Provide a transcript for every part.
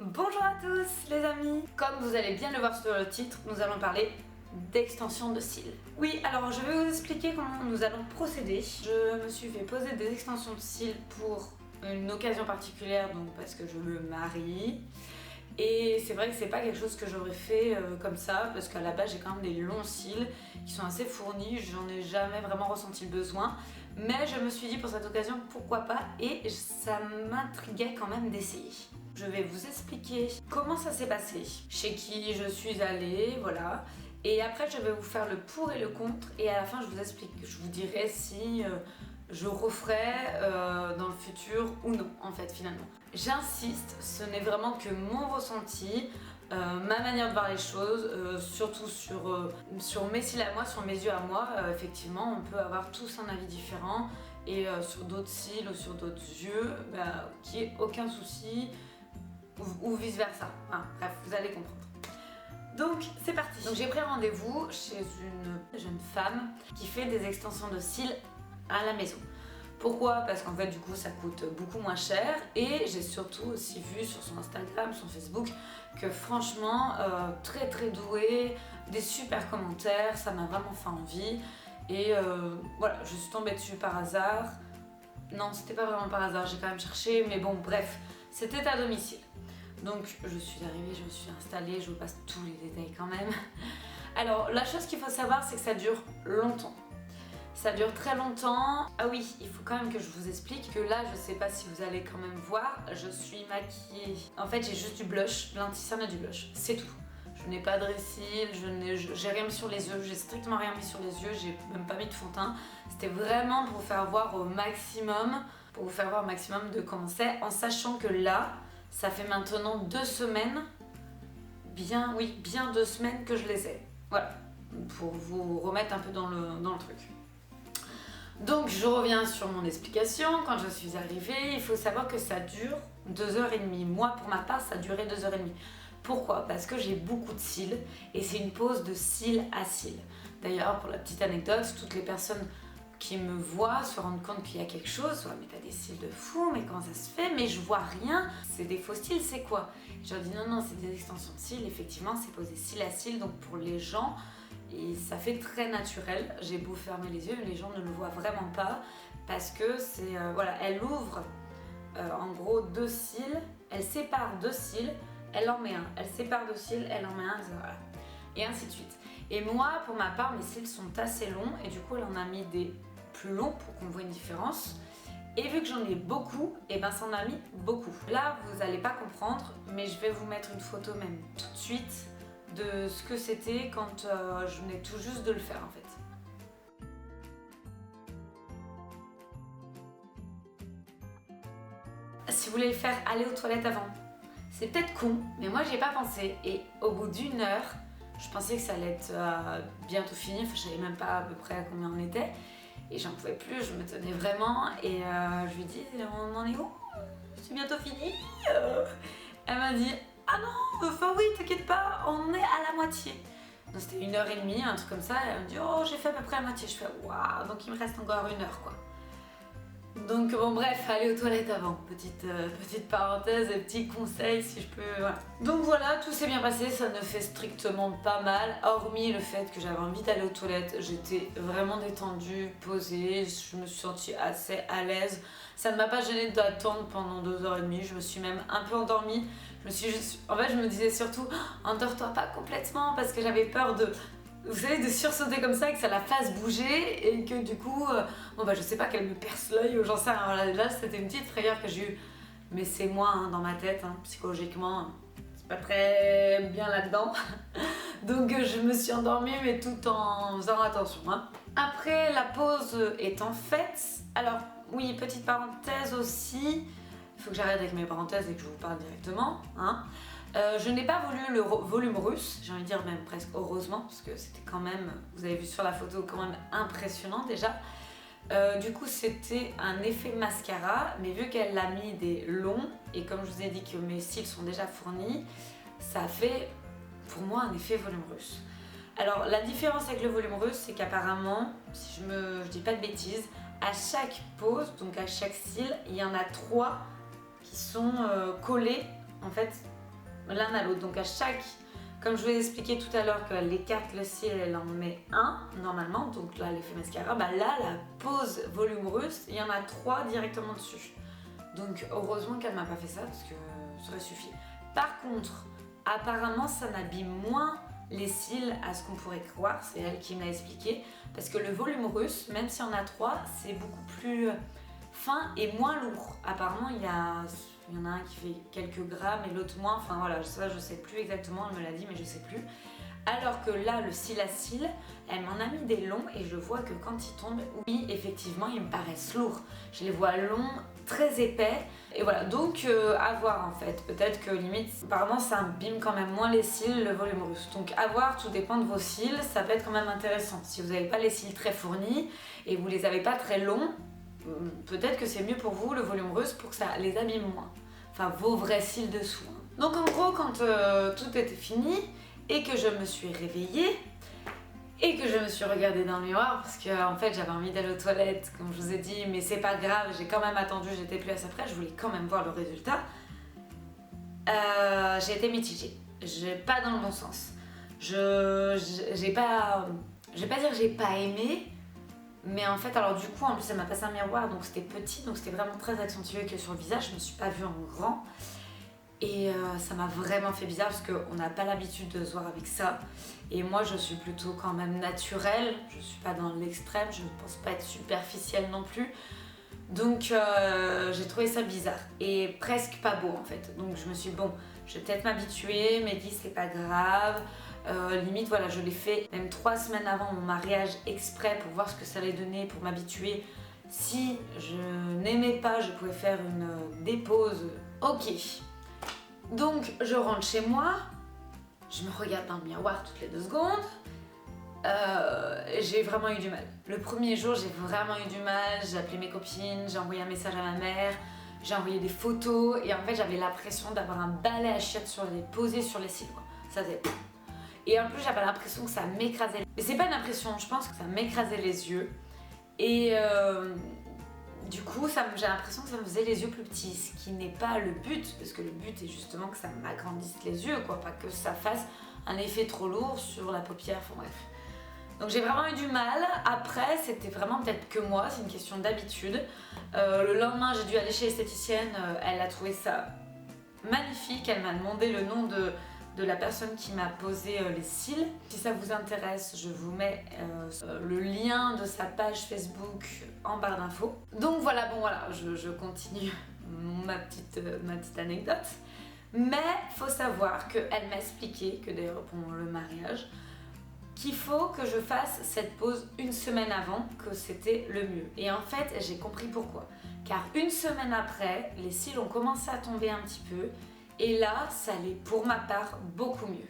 Bonjour à tous les amis. Comme vous allez bien le voir sur le titre, nous allons parler d'extension de cils. Oui, alors je vais vous expliquer comment nous allons procéder. Je me suis fait poser des extensions de cils pour une occasion particulière, donc parce que je me marie. Et c'est vrai que c'est pas quelque chose que j'aurais fait comme ça, parce qu'à la base j'ai quand même des longs cils qui sont assez fournis, j'en ai jamais vraiment ressenti le besoin. Mais je me suis dit pour cette occasion pourquoi pas, et ça m'intriguait quand même d'essayer. Je vais vous expliquer comment ça s'est passé, chez qui je suis allée, voilà. Et après je vais vous faire le pour et le contre, et à la fin je vous dirai si je referai dans le futur ou non en fait finalement. J'insiste, ce n'est vraiment que mon ressenti, ma manière de voir les choses, surtout sur mes cils à moi, sur mes yeux à moi. Effectivement, on peut avoir tous un avis différent, et sur d'autres cils ou sur d'autres yeux, qu'il n'y ait aucun souci, ou vice versa. Enfin, bref, vous allez comprendre. Donc c'est parti. Donc j'ai pris rendez-vous chez une jeune femme qui fait des extensions de cils à la maison. Pourquoi? Parce qu'en fait du coup ça coûte beaucoup moins cher, et j'ai surtout aussi vu sur son Instagram, son Facebook, que franchement très très douée, des super commentaires, ça m'a vraiment fait envie, et voilà, je suis tombée dessus par hasard. Non, c'était pas vraiment par hasard, j'ai quand même cherché, mais bon bref, c'était à domicile. Donc je suis arrivée, je me suis installée, je vous passe tous les détails quand même. Alors la chose qu'il faut savoir, c'est que ça dure longtemps. Ça dure très longtemps. Ah oui, il faut quand même que je vous explique que là, je sais pas si vous allez quand même voir, je suis maquillée. En fait, j'ai juste du blush, de l'anti-cerne et du blush, c'est tout. Je n'ai pas de cils, j'ai rien mis sur les yeux, j'ai strictement rien mis sur les yeux, j'ai même pas mis de fond de teint. C'était vraiment pour vous faire voir au maximum, de comment c'est, en sachant que là, ça fait maintenant 2 semaines, bien 2 semaines que je les ai. Voilà, pour vous remettre un peu dans le truc. Donc je reviens sur mon explication. Quand je suis arrivée, il faut savoir que ça dure 2h30. Moi pour ma part ça a duré 2h30. Pourquoi? Parce que j'ai beaucoup de cils, et c'est une pose de cils à cils. D'ailleurs, pour la petite anecdote, toutes les personnes qui me voient se rendent compte qu'il y a quelque chose. Ouais, mais t'as des cils de fou, mais comment ça se fait? Mais je vois rien, c'est des faux cils, c'est quoi? Je leur dis non, c'est des extensions de cils, effectivement c'est posé cils à cils, donc pour les gens, et ça fait très naturel. J'ai beau fermer les yeux, les gens ne le voient vraiment pas, parce que c'est, voilà, elle ouvre en gros 2 cils, elle sépare 2 cils, elle en met un, elle sépare 2 cils, elle en met un, voilà. Et ainsi de suite. Et moi, pour ma part, mes cils sont assez longs, et du coup elle en a mis des plus longs pour qu'on voit une différence. Et vu que j'en ai beaucoup, et ben ça en a mis beaucoup. Là, vous allez pas comprendre, mais je vais vous mettre une photo même tout de suite de ce que c'était quand je venais tout juste de le faire en fait. Si vous voulez le faire, allez aux toilettes avant. C'est peut-être con, mais moi j'y ai pas pensé, et au bout d'1 heure, je pensais que ça allait être bientôt fini, enfin je savais même pas à peu près à combien on était, et j'en pouvais plus, je me tenais vraiment, et je lui ai dit on en est où? C'est bientôt fini? Elle m'a dit ah non, enfin oui, t'inquiète pas, on est à la moitié. Donc c'était 1h30, un truc comme ça, et elle me dit oh j'ai fait à peu près la moitié, je fais waouh, donc il me reste encore 1 heure quoi. Donc bon bref, aller aux toilettes avant, petite parenthèse et petit conseil si je peux, voilà. Donc voilà, tout s'est bien passé, ça ne fait strictement pas mal, hormis le fait que j'avais envie d'aller aux toilettes, j'étais vraiment détendue, posée, je me suis sentie assez à l'aise, ça ne m'a pas gênée d'attendre pendant 2h30, je me suis même un peu endormie, en fait je me disais surtout, endors-toi pas complètement, parce que j'avais peur de... Vous savez, de sursauter comme ça et que ça la fasse bouger, et que du coup, bon bah je sais pas, qu'elle me perce l'œil ou j'en sais rien. Voilà, là c'était une petite frayeur que j'ai eue, mais c'est moi hein, dans ma tête, hein, psychologiquement, c'est pas très bien là-dedans. Donc je me suis endormie, mais tout en faisant attention. Hein. Après la pause étant faite, alors oui, petite parenthèse aussi, il faut que j'arrête avec mes parenthèses et que je vous parle directement. Hein. Je n'ai pas voulu le volume russe, j'ai envie de dire même presque heureusement, parce que c'était quand même, vous avez vu sur la photo, quand même impressionnant déjà. Du coup c'était un effet mascara, mais vu qu'elle l'a mis des longs, et comme je vous ai dit que mes cils sont déjà fournis, ça fait pour moi un effet volume russe. Alors la différence avec le volume russe, c'est qu'apparemment, si je dis pas de bêtises, à chaque pose, donc à chaque cil, il y en a 3 qui sont collés en fait l'un à l'autre. Donc à chaque, comme je vous ai expliqué tout à l'heure que l'écarte le cil, elle en met un normalement, donc là l'effet mascara, bah là la pose volume russe, il y en a 3 directement dessus. Donc heureusement qu'elle m'a pas fait ça parce que ça aurait suffi. Par contre, apparemment ça n'abîme moins les cils à ce qu'on pourrait croire, c'est elle qui m'a expliqué, parce que le volume russe, même s'il y en a 3, c'est beaucoup plus fin et moins lourd. Apparemment il y en a un qui fait quelques grammes et l'autre moins, enfin voilà, ça je sais plus exactement, elle me l'a dit mais je sais plus. Alors que là, le cil à cils, elle m'en a mis des longs et je vois que quand ils tombent, oui, effectivement, ils me paraissent lourds. Je les vois longs, très épais. Et voilà, donc à voir en fait. Peut-être que limite, apparemment, ça abîme quand même moins les cils, le volume russe. Donc à voir, tout dépend de vos cils, ça peut être quand même intéressant. Si vous n'avez pas les cils très fournis et vous les avez pas très longs, peut-être que c'est mieux pour vous le volume russe pour que ça les abîme moins. Enfin, vos vrais cils dessous. Donc en gros, quand tout était fini, et que je me suis réveillée et que je me suis regardée dans le miroir parce que en fait j'avais envie d'aller aux toilettes comme je vous ai dit, mais c'est pas grave, j'ai quand même attendu, j'étais plus assez près, je voulais quand même voir le résultat. J'ai été mitigée, pas dans le bon sens. J'ai pas dire que j'ai pas aimé, mais en fait alors du coup en plus elle m'a passé un miroir donc c'était petit, donc c'était vraiment très accentué que sur le visage, je me suis pas vue en grand. Et ça m'a vraiment fait bizarre parce qu'on n'a pas l'habitude de se voir avec ça. Et moi je suis plutôt quand même naturelle, je suis pas dans l'extrême, je ne pense pas être superficielle non plus. Donc j'ai trouvé ça bizarre et presque pas beau en fait. Donc je me suis dit bon, je vais peut-être m'habituer, mais dis c'est pas grave. Limite voilà, je l'ai fait même 3 semaines avant mon mariage exprès pour voir ce que ça allait donner, pour m'habituer. Si je n'aimais pas, je pouvais faire une dépose, ok. Donc je rentre chez moi, je me regarde dans le miroir toutes les 2 secondes, j'ai vraiment eu du mal. Le premier jour j'ai vraiment eu du mal, j'ai appelé mes copines, j'ai envoyé un message à ma mère, j'ai envoyé des photos et en fait j'avais l'impression d'avoir un balai à chiottes posé sur les cils quoi. Ça faisait... Et en plus j'avais l'impression que ça m'écrasait. Mais c'est pas une impression, je pense que ça m'écrasait les yeux. Et du coup, j'ai l'impression que ça me faisait les yeux plus petits, ce qui n'est pas le but, parce que le but est justement que ça m'agrandisse les yeux, quoi, pas que ça fasse un effet trop lourd sur la paupière, enfin bref. Donc j'ai vraiment eu du mal. Après, c'était vraiment peut-être que moi, c'est une question d'habitude. Le lendemain, j'ai dû aller chez l'esthéticienne, elle a trouvé ça magnifique, elle m'a demandé le nom de la personne qui m'a posé les cils. Si ça vous intéresse, je vous mets le lien de sa page Facebook en barre d'infos. Donc voilà, bon voilà, je continue ma petite anecdote. Mais faut savoir qu'elle m'a expliqué, que d'ailleurs pour le mariage, qu'il faut que je fasse cette pause une semaine avant, que c'était le mieux. Et en fait, j'ai compris pourquoi. Car une semaine après, les cils ont commencé à tomber un petit peu. Et là, ça allait pour ma part beaucoup mieux.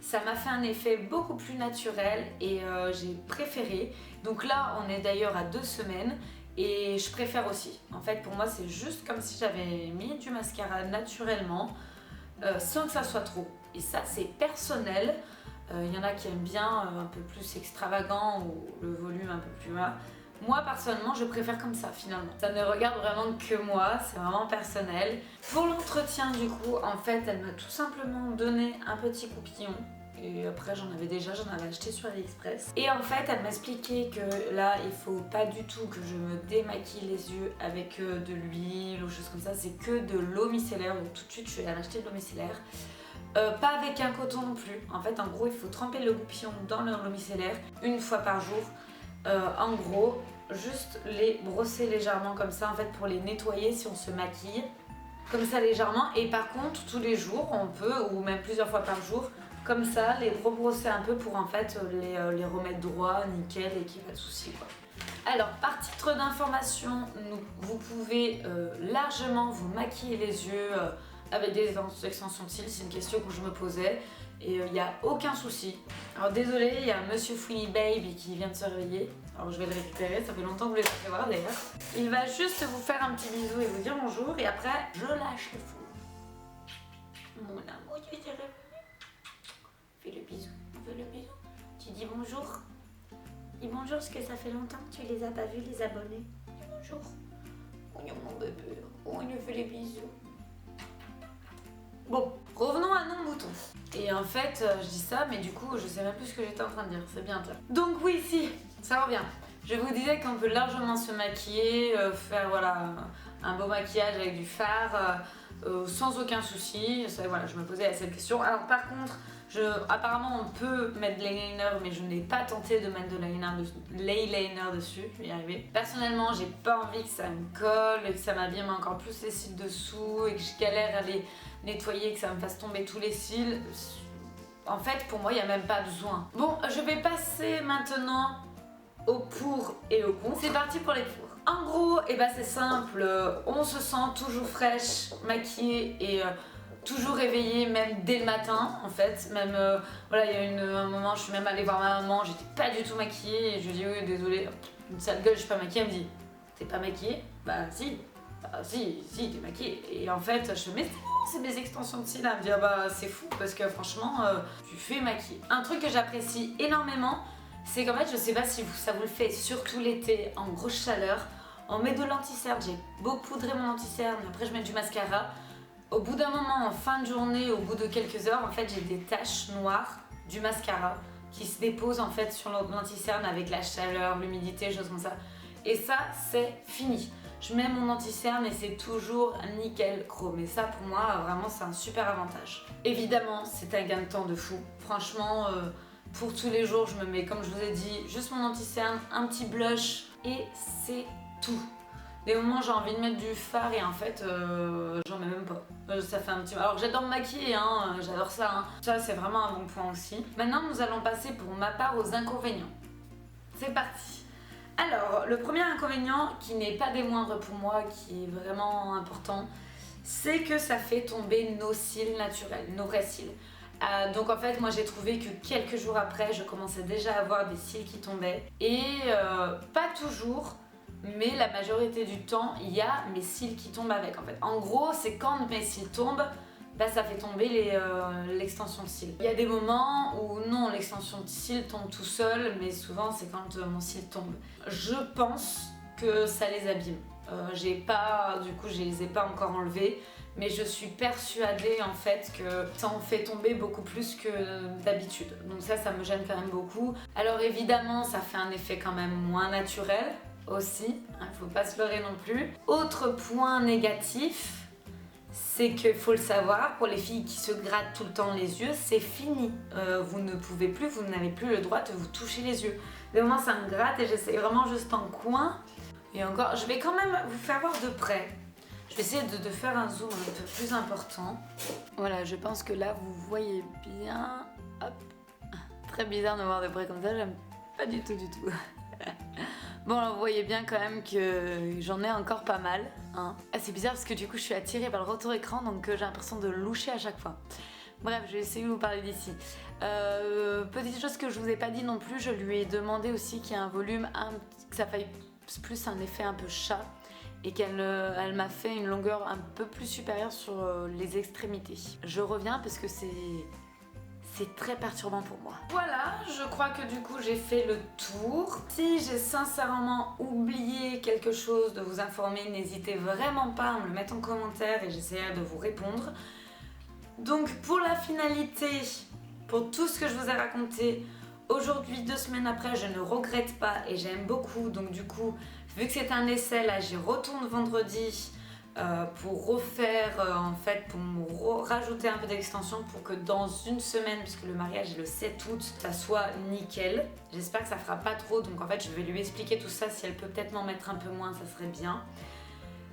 Ça m'a fait un effet beaucoup plus naturel et j'ai préféré. Donc là, on est d'ailleurs à 2 semaines et je préfère aussi. En fait, pour moi, c'est juste comme si j'avais mis du mascara naturellement sans que ça soit trop. Et ça, c'est personnel. Il y en a qui aiment bien un peu plus extravagant ou le volume un peu plus bas. Moi personnellement je préfère comme ça finalement. Ça ne regarde vraiment que moi, c'est vraiment personnel. Pour l'entretien du coup, en fait elle m'a tout simplement donné un petit coupillon. Et après j'en avais acheté sur AliExpress. Et en fait elle m'a expliqué que là il faut pas du tout que je me démaquille les yeux avec de l'huile ou choses comme ça. C'est que de l'eau micellaire, donc tout de suite je suis allée acheter de l'eau micellaire. Pas avec un coton non plus. En fait en gros il faut tremper le goupillon dans l'eau micellaire une fois par jour. En gros, juste les brosser légèrement comme ça en fait pour les nettoyer si on se maquille. Comme ça légèrement et par contre tous les jours on peut, ou même plusieurs fois par jour, comme ça les rebrosser un peu pour en fait les remettre droit, nickel et qu'il n'y ait pas de soucis quoi. Alors par titre d'information, vous pouvez largement vous maquiller les yeux avec des extensions de cils, c'est une question que je me posais. Et il n'y a aucun souci. Alors désolé, il y a Monsieur Fouini Baby qui vient de se réveiller. Alors je vais le récupérer, ça fait longtemps que vous ne l'avez pas fait voir d'ailleurs. Il va juste vous faire un petit bisou et vous dire bonjour et après je lâche le fou. Mon amour, tu t'es réveillé. Fais le bisou, fais le bisou. Tu dis bonjour. Dis bonjour parce que ça fait longtemps que tu les as pas vus les abonnés. Dis bonjour. Oh mon bébé, on lui fait les bisous. Bon, revenons à nous bouton. Et en fait, je dis ça, mais du coup, je sais même plus ce que j'étais en train de dire. C'est bien clair. Donc oui, si, ça revient. Je vous disais qu'on peut largement se maquiller, faire voilà, un beau maquillage avec du fard, sans aucun souci. Voilà, je me posais cette question. Alors par contre, apparemment on peut mettre de l'eyeliner, mais je n'ai pas tenté de mettre de l'eyeliner dessus, je vais y arriver. Personnellement, j'ai pas envie que ça me colle et que ça m'abîme encore plus les cils dessous et que je galère à les nettoyer, que ça me fasse tomber tous les cils. En fait, pour moi, il n'y a même pas besoin. Bon, je vais passer maintenant au pour et au contre. C'est parti pour les pour. En gros, c'est simple, on se sent toujours fraîche, maquillée et toujours réveillée, même dès le matin en fait. Même, voilà, il y a un moment, je suis même allée voir ma maman, j'étais pas du tout maquillée et je lui dis oui, désolée, une sale gueule, je suis pas maquillée. Elle me dit, t'es pas maquillée? Bah si, t'es maquillée. Et en fait, je me dis, mais c'est mes extensions de cils. Elle me dit, ah bah c'est fou parce que franchement, tu fais maquiller. Un truc que j'apprécie énormément, c'est qu'en fait, je sais pas si ça vous le fait, surtout l'été, en grosse chaleur, on met de l'anti-cerne, j'ai beau poudrer mon anti-cerne, après je mets du mascara. Au bout d'un moment, en fin de journée, au bout de quelques heures, en fait, j'ai des taches noires du mascara qui se déposent en fait sur l'anti-cerne avec la chaleur, l'humidité, choses comme ça. Et ça, c'est fini. Je mets mon anti-cerne et c'est toujours nickel chrome. Et ça, pour moi, vraiment, c'est un super avantage. Évidemment, c'est un gain de temps de fou. Franchement, pour tous les jours, je me mets, comme je vous ai dit, juste mon anti-cerne, un petit blush et c'est tout. Des moments j'ai envie de mettre du fard et en fait j'en mets même pas. Ça fait un petit... Alors j'adore me maquiller, hein, j'adore ça. Hein. Ça c'est vraiment un bon point aussi. Maintenant nous allons passer pour ma part aux inconvénients. C'est parti. Alors le premier inconvénient qui n'est pas des moindres pour moi, qui est vraiment important, c'est que ça fait tomber nos cils naturels, nos vrais cils. Donc en fait moi j'ai trouvé que quelques jours après je commençais déjà à avoir des cils qui tombaient et pas toujours, mais la majorité du temps il y a mes cils qui tombent avec en fait. En gros c'est quand mes cils tombent, ça fait tomber l'extension de cils. Il y a des moments où non, l'extension de cils tombe tout seul, mais souvent c'est quand mon cil tombe. Je pense que ça les abîme. Du coup je les ai pas encore enlevés, mais je suis persuadée en fait que ça en fait tomber beaucoup plus que d'habitude. Donc ça me gêne quand même beaucoup. Alors évidemment ça fait un effet quand même moins naturel aussi, hein, faut pas se leurrer non plus. Autre point négatif, c'est qu'il faut le savoir, pour les filles qui se grattent tout le temps les yeux, c'est fini. Vous n'avez plus le droit de vous toucher les yeux. Des moments ça me gratte et j'essaie vraiment juste en coin. Et encore, je vais quand même vous faire voir de près. Je vais essayer de faire un zoom un peu plus important. Voilà, je pense que là vous voyez bien. Hop. Très bizarre de me voir de près comme ça, j'aime pas du tout. Bon, alors vous voyez bien quand même que j'en ai encore pas mal. Hein. C'est bizarre parce que du coup je suis attirée par le retour écran, donc j'ai l'impression de loucher à chaque fois. Bref, je vais essayer de vous parler d'ici. Petite chose que je vous ai pas dit non plus, je lui ai demandé aussi qu'il y ait un volume, que ça fasse plus un effet un peu chat et elle m'a fait une longueur un peu plus supérieure sur les extrémités. Je reviens parce que c'est très perturbant pour moi. Voilà, je crois que du coup j'ai fait le tour. Si j'ai sincèrement oublié quelque chose de vous informer, n'hésitez vraiment pas à me le mettre en commentaire et j'essaierai de vous répondre. Donc pour la finalité, pour tout ce que je vous ai raconté, aujourd'hui, 2 semaines après, je ne regrette pas et j'aime beaucoup. Donc du coup, vu que c'est un essai, là j'y retourne vendredi pour refaire, en fait, pour me rajouter un peu d'extension pour que dans une semaine, puisque le mariage est le 7 août, ça soit nickel. J'espère que ça fera pas trop, donc en fait je vais lui expliquer tout ça. Si elle peut peut-être m'en mettre un peu moins, ça serait bien.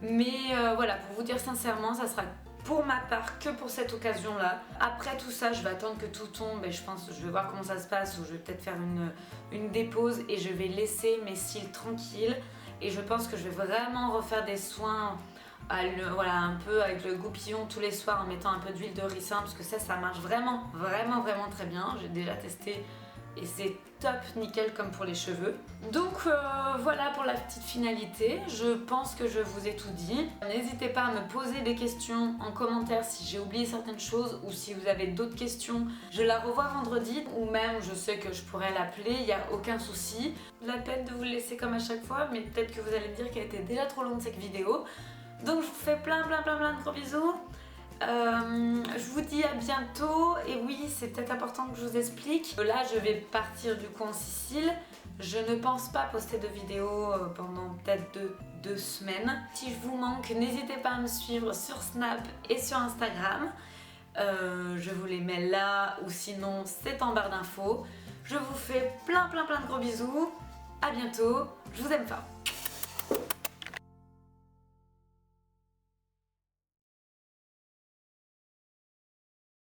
Mais voilà, pour vous dire sincèrement, ça sera pour ma part que pour cette occasion là. Après tout ça je vais attendre que tout tombe et je pense que je vais voir comment ça se passe, ou je vais peut-être faire une dépose et je vais laisser mes cils tranquilles et je pense que je vais vraiment refaire des soins voilà, un peu avec le goupillon tous les soirs en mettant un peu d'huile de ricin parce que ça marche vraiment très bien. J'ai déjà testé et c'est top nickel comme pour les cheveux. Donc voilà pour la petite finalité. Je pense que je vous ai tout dit. N'hésitez pas à me poser des questions en commentaire si j'ai oublié certaines choses ou si vous avez d'autres questions. Je la revois vendredi ou même je sais que je pourrais l'appeler, il n'y a aucun souci. La peine de vous le laisser comme à chaque fois, mais peut-être que vous allez me dire qu'elle était déjà trop longue cette vidéo. Donc je vous fais plein de gros bisous. Je vous dis à bientôt. Et oui, c'est peut-être important que je vous explique. Là, je vais partir du coup en Sicile. Je ne pense pas poster de vidéo pendant peut-être 2 semaines. Si je vous manque, n'hésitez pas à me suivre sur Snap et sur Instagram. Je vous les mets là ou sinon c'est en barre d'infos. Je vous fais plein de gros bisous. À bientôt. Je vous aime fort.